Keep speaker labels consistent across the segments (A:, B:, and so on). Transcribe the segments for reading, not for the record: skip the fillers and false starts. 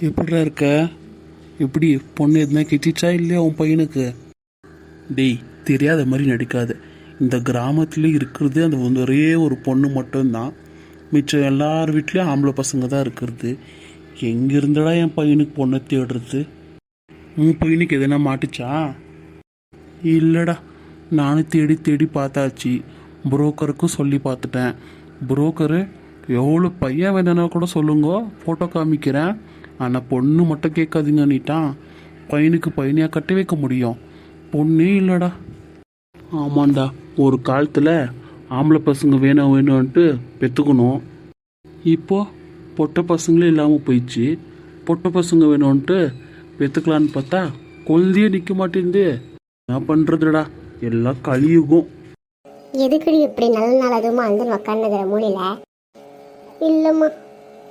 A: எப்படிடா இருக்க? எப்படி பொண்ணு எதுனா கிச்சிச்சா இல்லையா உன் பையனுக்கு? டேய், தெரியாத மாதிரி நடிக்காத. இந்த கிராமத்துல இருக்கிறது அந்த ஒரே ஒரு பொண்ணு மட்டும்தான். மிச்சம் எல்லார் வீட்லேயும் ஆம்பளை பசங்க தான் இருக்கிறது. எங்கிருந்தடா என் பையனுக்கு பொண்ணை தேடுறது? உன் பையனுக்கு எதனா மாட்டுச்சா? இல்லைடா, நானும் தேடி தேடி பார்த்தாச்சு. புரோக்கருக்கும் சொல்லி பார்த்துட்டேன். புரோக்கரு எவ்வளோ பையன் வேணுன்னா கூட சொல்லுங்க, ஃபோட்டோ காமிக்கிறேன், ஆனால் பொண்ணு மட்டும் கேட்காதீங்கன்னுட்டான். பையனுக்கு பையனையாக கட்டி வைக்க முடியும், பொண்ணே இல்லைடா. ஆமாண்டா, ஒரு காலத்தில் ஆம்பளை பசங்க வேணும் வேணும்ன்ட்டு பெற்றுக்கணும். இப்போ பொட்டை பசங்களே இல்லாமல் போயிடுச்சு. பொட்டை பசங்க வேணும்ன்ட்டு பெற்றுக்கலான்னு பார்த்தா கொல்தியே நிற்க மாட்டேங்குது. என்ன பண்ணுறதுடா, எல்லாம் கலியுகம்.
B: எதுக்குடி இப்படி நல்ல நாள் அதுவுமா வந்து உக்காந்துக்கிற மூலையில? இல்லைம்மா,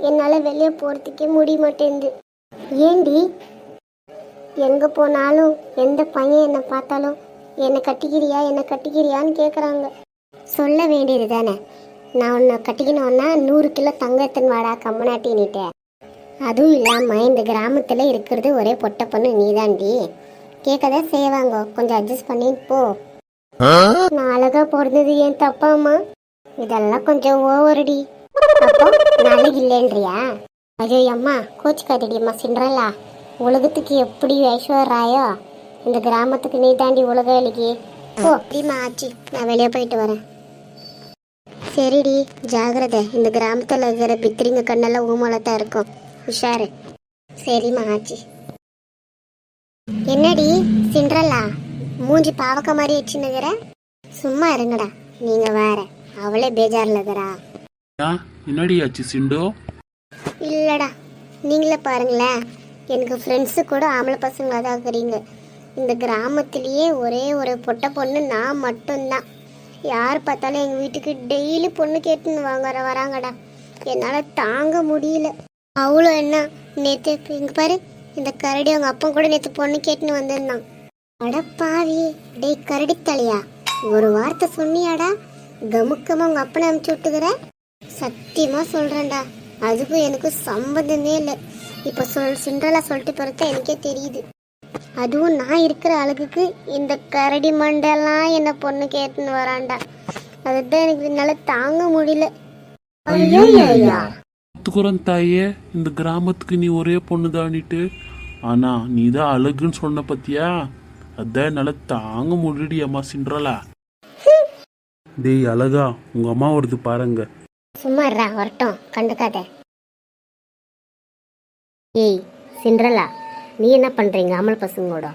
B: என்னால் வெளியே போகிறதுக்கே முடிய மாட்டேங்குது. ஏண்டி? எங்கே போனாலும் எந்த பையன் என்னை பார்த்தாலும் என்னை கட்டிக்கிறியான்னு கேட்குறாங்க. சொல்ல வேண்டியது தானே, நான் உன்னை கட்டிக்கணும்னா 100 கிலோ தங்கத்தின் வாடா கம்மநாட்டின்னுட்டேன். அதுவும் இல்லாமல் இந்த கிராமத்தில் இருக்கிறது ஒரே பொட்டை பொண்ணு நீதாண்டி. கேட்கதான் செய்வாங்க, கொஞ்சம் அட்ஜஸ்ட் பண்ணிட்டு போ. நான் அழகா பிறந்தது ஏன் தப்பாம்மா? இதெல்லாம் கொஞ்சம் ஓவரடி. அப்போ நாளைக்கு இல்லைன்றியா? ஐயோ அம்மா, கோச்சுக்காதடியம்மா. சிண்ட்ரல்லா, உலகத்துக்கு எப்படி ஐஸ்வர்யாயோ இந்த கிராமத்துக்கு நீ தாண்டி உலக வேலைக்கு ஓ. அப்படிமா ஆச்சு, நான் வெளியே போயிட்டு வரேன். சரிடி, ஜாகிரதை. இந்த கிராமத்தில் இருக்கிற பித்திரிங்க கண்ணெல்லாம் ஊமலத்தான் இருக்கும், உஷாரு. சரிம்மா ஆச்சு. என்னடி சிண்ட்ரல்லா, மூஞ்சி பாவக்க மாதிரி வச்சுன்னுக்கிற? சும்மா இருங்கடா, நீங்க வேற. அவளே பேஜார்ல இருக்கிறா.
A: என்னடி ஆச்சு சிண்டோ?
B: இல்லடா, நீங்களே பாருங்களேன், எனக்கு ஃப்ரெண்ட்ஸு கூட ஆம்பளை பசங்களா தான் இருக்கிறீங்க. இந்த கிராமத்திலேயே ஒரே ஒரு பொட்டை பொண்ணு நான் மட்டும்தான். யார் பார்த்தாலும் எங்கள் வீட்டுக்கு டெய்லி பொண்ணு கேட்டுன்னு வராங்கடா. என்னால் தாங்க முடியல. அவ்வளோ என்ன, நேற்று இங்கே பாரு, இந்த கரடி அவங்க அப்பா கூட நேற்று பொண்ணு கேட்டுன்னு வந்திருந்தான். அடப்பாவி, டேய் கரடி தலையா, ஒரு வார்த்தை சொன்னியாடா, கமுக்கமாக உங்கள் அப்பனை அனுப்பிச்சி விட்டுக்கிற. சத்தியமாக சொல்கிறேன்டா, அதுக்கும் எனக்கும் சம்பந்தமே இல்லை. இப்போ சிண்ட்ரலா சொல்லிட்டு பிறகு எனக்கே தெரியுது. அதுவும் நான் இருக்கிற அழகுக்கு இந்த கரடி மண்டெல்லாம் என்ன பொண்ணு கேட்டுன்னு வரான்டா. அதுதான் எனக்கு என்னால தாங்க முடியல.
A: தாயே, இந்த கிராமத்துக்கு நீ ஒரே பொண்ணு தானிட்டு, ஆனா நீ தான் அழகுன்னு சொன்ன பத்தியா? அதான் என்னால தாங்க முடியடி அம்மா சிண்ட்ரலா. டேய் அழகா, உங்க அம்மா வருது பாருங்க.
B: சும்மா வரட்டும், கண்டுக்காத. ஏய் சிண்ட்ரலா, நீ என்ன பண்ணுறீங்க ஆம்பளை பசங்களோட?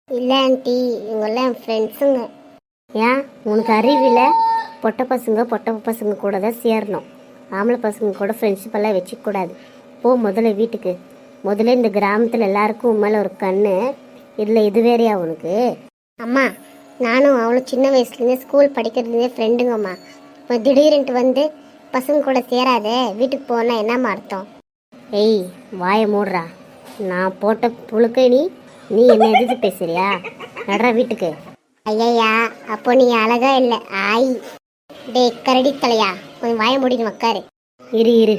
B: இல்லை ஆண்டி, இவங்கெல்லாம் என் ஃப்ரெண்ட்ஸுங்க. ஏன் உனக்கு அறிவில்ல? பொட்டை பசங்க கூட தான் சேரணும். ஆம்பளை பசங்க கூட ஃப்ரெண்ட்ஷிப் எல்லாம் வச்சுக்கூடாது. போ முதல்ல வீட்டுக்கு. முதல்ல இந்த கிராமத்தில் எல்லாருக்கும் உண்மையில ஒரு கண்ணு, இதில் இது வேறையா உனக்கு? அம்மா, நானும் அவ்வளோ சின்ன வயசுலேருந்தே ஸ்கூல் படிக்கிறதுலேருந்தே ஃப்ரெண்டுங்கம்மா. இப்போ திடீர்னுட்டு வந்து பசங்க கூட சேராத, வீட்டுக்கு போனால் என்னம்மா அர்த்தம்? ஏய் வாயை மூடுறா, நான் போட்ட புழுக்க நீ என்ன எதிர்த்து பேசுறியா? நடுறா வீட்டுக்கு. ஐயா, அப்போ நீ அழகா இல்லை ஆய். டே கரடி தலையா, கொஞ்சம் வாய முடிக்கணும் உக்காரு. இரு,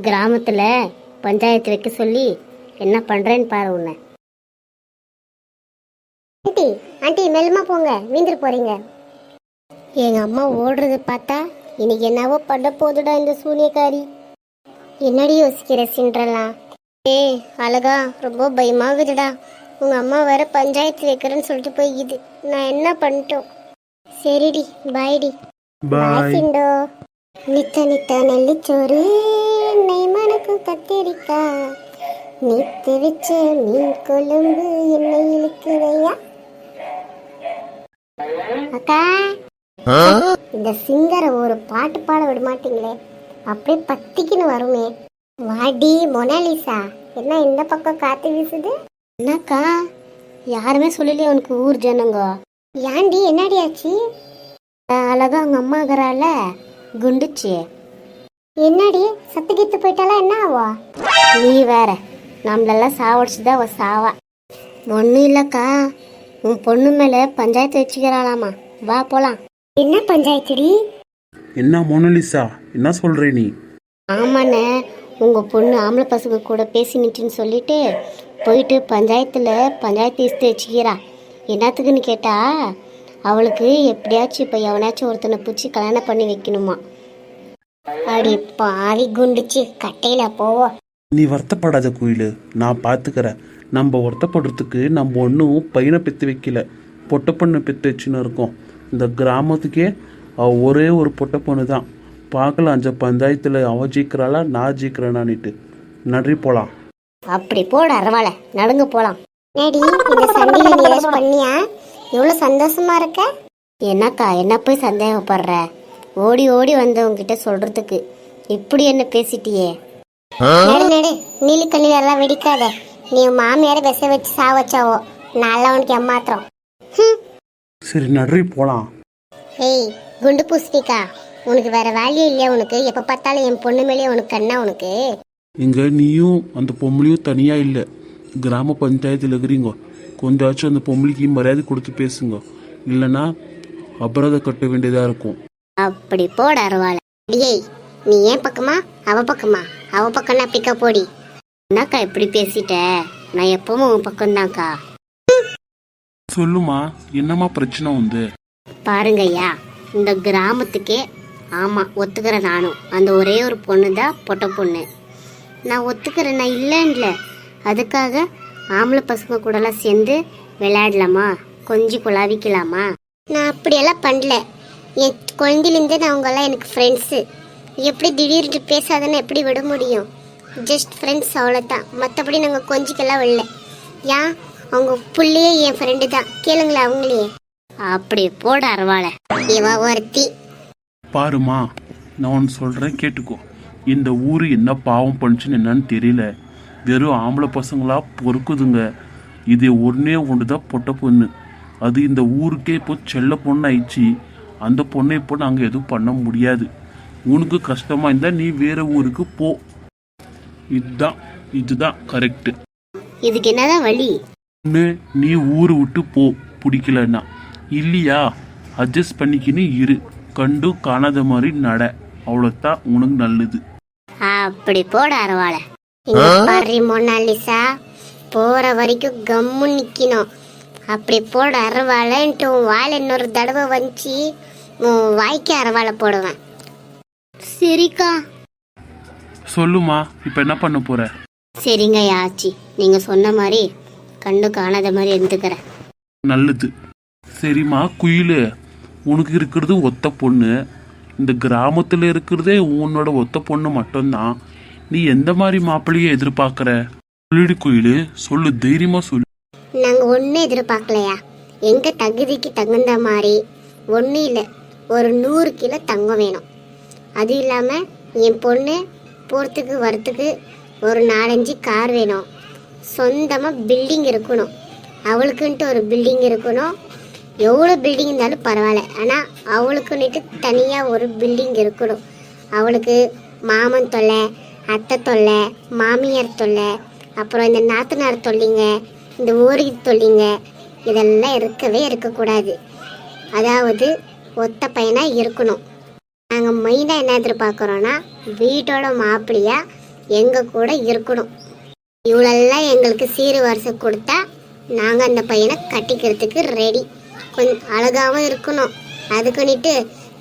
B: கிராமத்தில் பஞ்சாயத்து வைக்க சொல்லி என்ன பண்ணுறேன்னு பாரு உன்னை. ஆண்டி மெல்லமா போங்க, வீந்துட்டு போறீங்க. எங்கள் அம்மா ஓடுறது பார்த்தா இன்னைக்கு என்னவோ பண்ண போதுடா இந்த சூனியக்காரி. என்னடி யோசிக்கிற சிண்ட்ரலா? ஏய் அழகா, ரொம்ப பயமாகுதுடா. உங்க அம்மா வேற பஞ்சாயத்து வைக்கிறேன்னு சொல்லிட்டு போய்க்குது. நான் என்ன பண்ணிட்டோம்? சரிடி, பாய்டி. பாய் சிண்டோ. நித்த நெல்லிச்சோறு, நெய் மணக்கும் கத்திரிக்கா, நித்து வச்ச மீன் கொழும்பு என்னை இழுக்குதையா. அக்கா, இந்த சிங்கரை ஒரு பாட்டு பாட விட மாட்டீங்களே, அப்படியே பத்திக்குன்னு வருமே. வாடி மொனாலிசா, என்ன இந்த பக்கம் காத்து வீசுது? என்னக்கா, யாருமே சொல்லலையே உனக்கு ஊர் ஜனங்க? ஏண்டி என்னடி ஆச்சு? அழகா அவங்க அம்மா இருக்கிறால குண்டுச்சு. என்னடி சத்து கீத்து போயிட்டாலா? என்ன ஆவா? நீ வேற, நம்மளெல்லாம் சாவடிச்சுதான் அவ சாவா. ஒன்றும் இல்லைக்கா, உன் பொண்ணு மேலே பஞ்சாயத்து வச்சுக்கிறாளாமா. வா போலாம். என்ன பஞ்சாயத்துடி?
A: என்ன மோனலிசா, என்ன சொல்ற நீ?
B: ஆமாண்ணே, உங்கள் பொண்ணு ஆம்பளை பசங்க கூட பேசினுச்சுன்னு சொல்லிட்டு போயிட்டு பஞ்சாயத்து இஸ்து வச்சுக்கிறா. என்னத்துக்குன்னு கேட்டா அவளுக்கு எப்படியாச்சும் இப்போ எவனாச்சும் ஒருத்தனை பிடிச்சி கல்யாணம் பண்ணி வைக்கணுமா. அடி பாவி குண்டுச்சு கட்டையில் போவோம்.
A: நீ வருத்தப்படாத குயிலு, நான் பார்த்துக்கிறேன். நம்ம வருத்தப்படுறதுக்கு நம்ம ஒன்றும் பையனை பெற்று வைக்கல, பொட்டை பொண்ணை பெற்று வச்சுன்னு இருக்கோம். இந்த கிராமத்துக்கே ஒரே ஒரு பொட்டை பொண்ணு தான். பார்க்கலாம் அந்த பஞ்சாயத்தில் அவ ஜீக்கிறாளா நான் ஜீக்கிறேனான்னுட்டு. நன்றி, போகலாம்.
B: அப்படி போட அரவால நடுங்க போலாம். நேடி இந்த சண்டையில நீ ஏதாச்சும் பண்ணியா? எவ்வளோ சந்தோஷமா இருக்க. என்னக்கா என்ன போய் சந்தேகப்படுற? ஓடி ஓடி வந்தவங்கிட்ட சொல்றதுக்கு இப்படி என்ன பேசிட்டியே. நடு நடு நீலி கண்ணில எல்லாம் வெடிக்காத. நீ மாமியார விச வச்சு சா வச்சாவோ நல்லா உனக்கு ஏமாத்திரம்.
A: சரி நன்றி, போகலாம்.
B: ஏய் குண்டு பூசணிக்கா, உனக்கு வேற வேலையே இல்லையா? உனக்கு எப்போ பார்த்தாலும் என் பொண்ணு மேலேயே உனக்கு கண்ணா உனக்கு?
A: இங்கே நீயும் அந்த பொம்பளையும் தனியாக இல்லை, கிராம பஞ்சாயத்தில் இருக்கிறீங்க. கொஞ்சாச்சும் அந்த பொம்பளைக்கு மரியாதை கொடுத்து பேசுங்க, இல்லைன்னா அபராதம் கட்ட வேண்டியதாக இருக்கும்.
B: அப்படி போட அருவாள. ஏய் நீ ஏன் பக்கமா அவ பக்கமா? அவ பக்கம்னா பிக்க போடி. என்னக்கா இப்படி பேசிட்ட? நான் எப்பவும் உன் பக்கம்தான்க்கா.
A: சொல்லுமா, என்னம்மா பிரச்சனை வந்து?
B: பாருங்க ஐயா, இந்த கிராமத்துக்கே ஆமா ஒத்துக்கிறேன். நானும் அந்த ஒரே ஒரு பொண்ணு தான் பொட்டை பொண்ணு. நான் ஒத்துக்கிறேன், நான் இல்லைன்ல. அதுக்காக ஆம்பளை பசங்க கூடலாம் சேர்ந்து விளையாடலாமா, கொஞ்சம் குழாவிக்கலாமா? நான் அப்படியெல்லாம் பண்ணல. என் குழந்தையிலேருந்தே நான் அவங்கெல்லாம் எனக்கு ஃப்ரெண்ட்ஸு. எப்படி திடீர்னு பேசாதன்னு எப்படி விட முடியும்? ஜஸ்ட் ஃப்ரெண்ட்ஸ், அவ்வளோதான். மற்றபடி நாங்கள் கொஞ்சிக்கெல்லாம் விடல. ஏன் அவங்க புள்ளையே என் ஃப்ரெண்டு தான், கேளுங்களேன் அவங்களே. அப்படி போட அரவாள இவ ஒருத்தி.
A: பாருமா, நான் ஒன்று சொல்கிறேன் கேட்டுக்கோ. இந்த ஊர் என்ன பாவம் பண்ணுச்சுன்னு என்னன்னு தெரியல, வெறும் ஆம்பளை பசங்களா பொறுக்குதுங்க. இது ஒன்றே ஒன்று தான் பொட்டை பொண்ணு. அது இந்த ஊருக்கே இப்போ செல்ல பொண்ணு ஆயிடுச்சு. அந்த பொண்ணை இப்போ நாங்கள் எதுவும் பண்ண முடியாது. உனக்கு கஷ்டமா இருந்தால் நீ வேற ஊருக்கு போ. இதுதான் கரெக்டு.
B: இதுக்கு என்னதான் வழி?
A: நீ ஊரை விட்டு போ பிடிக்கலன்னா. இல்லையா அட்ஜஸ்ட் பண்ணிக்கின்னு இரு, கண்டு காணாத மாதிரி நட, அவ்வளோதான் உனக்கு நல்லது.
B: அப்படி போட அரவாள. பாரு மோனாலிசா, போற வரைக்கும் கம்மு நிக்கணும். அப்படி போட அரவாளன்ட்டு உன் வாயில் இன்னொரு தடவை வந்துச்சு, உன் வாய்க்கு அரவாளை போடுவேன். சரிக்கா.
A: சொல்லுமா, இப்போ என்ன பண்ண போற?
B: சரிங்க ஆச்சி, நீங்க சொன்ன மாதிரி கண்டு காணாத மாதிரி இருந்துக்கிறேன்.
A: நல்லது. சரிம்மா குயிலு, உனக்கு இருக்கிறது ஒத்த பொண்ணு. இந்த கிராமத்தில் இருக்கிறதே உன்னோட ஒத்த பொண்ணு மட்டும்தான். நீ எந்த மாதிரி மாப்பிள்ளையே எதிர்பார்க்குற? சொல்லிடு குயிலு, சொல்லு, தைரியமா சொல்லு.
B: நாங்கள் ஒன்றும் எதிர்பார்க்கலையா. எங்கள் தகுதிக்கு தகுந்த மாதிரி ஒன்றும் இல்லை, ஒரு 100 கிலோ தங்கம் வேணும். அது இல்லாமல் என் பொண்ணு போகிறதுக்கு வரத்துக்கு ஒரு 4-5 கார் வேணும். சொந்தமாக பில்டிங் இருக்கணும், அவளுக்குன்ட்டு ஒரு பில்டிங் இருக்கணும். எவ்வளோ பில்டிங் இருந்தாலும் பரவாயில்ல, ஆனால் அவளுக்குன்னுட்டு தனியாக ஒரு பில்டிங் இருக்கணும். அவளுக்கு மாமன் தொல்லை, அத்தை தொல்லை, மாமியார் தொல்லை, அப்புறம் இந்த நாத்தனார் தொல்லிங்க, இந்த ஊருக்கு தொல்லிங்க, இதெல்லாம் இருக்கக்கூடாது. அதாவது ஒத்த பையனாக இருக்கணும். நாங்கள் மெயினாக என்ன எதிர்பார்க்குறோன்னா வீட்டோட மாப்பிள்ளையாக எங்கள் கூட இருக்கணும். இவ்வளெல்லாம் எங்களுக்கு சீர் வரிசை கொடுத்தா நாங்கள் அந்த பையனை கட்டிக்கிறதுக்கு ரெடி. கொஞ்சம் அழகாகவும் இருக்கணும். அதுக்குன்னிட்டு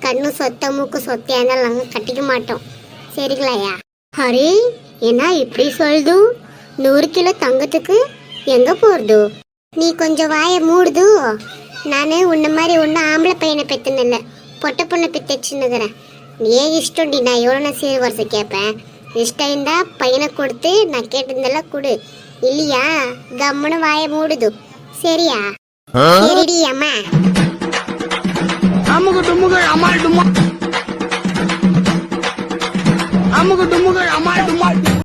B: கண்ணு சொத்த மூக்கு சொத்தையாக இருந்தாலும் நாங்கள் கட்டிக்க மாட்டோம். சரிங்களாயா? அரே என்ன இப்படி சொல்லுது? 100 கிலோ தங்கத்துக்கு எங்கே போகிறது? நீ கொஞ்சம் வாயை மூடுது. நான் உன்ன மாதிரி ஒன்றும் ஆம்பளை பையனை பெற்றுனில்ல, பொட்டை பொண்ணை பெற்றுச்சுன்னுக்கிறேன். ஏன் இஷ்டம்டி, நான் எவ்வளோ சீர் வரிசை கேட்பேன். இஷ்டம் இருந்தா பையனை கொடுத்து நான் கேட்டிருந்தெல்லாம் கொடு, இல்லையா கம்முன்னு வாயை மூடுது. சரியா? சரிடி அம்மா.
C: அமுக டுமுக அமால் டுமா, அமுக டுமுக அமால் டுமா.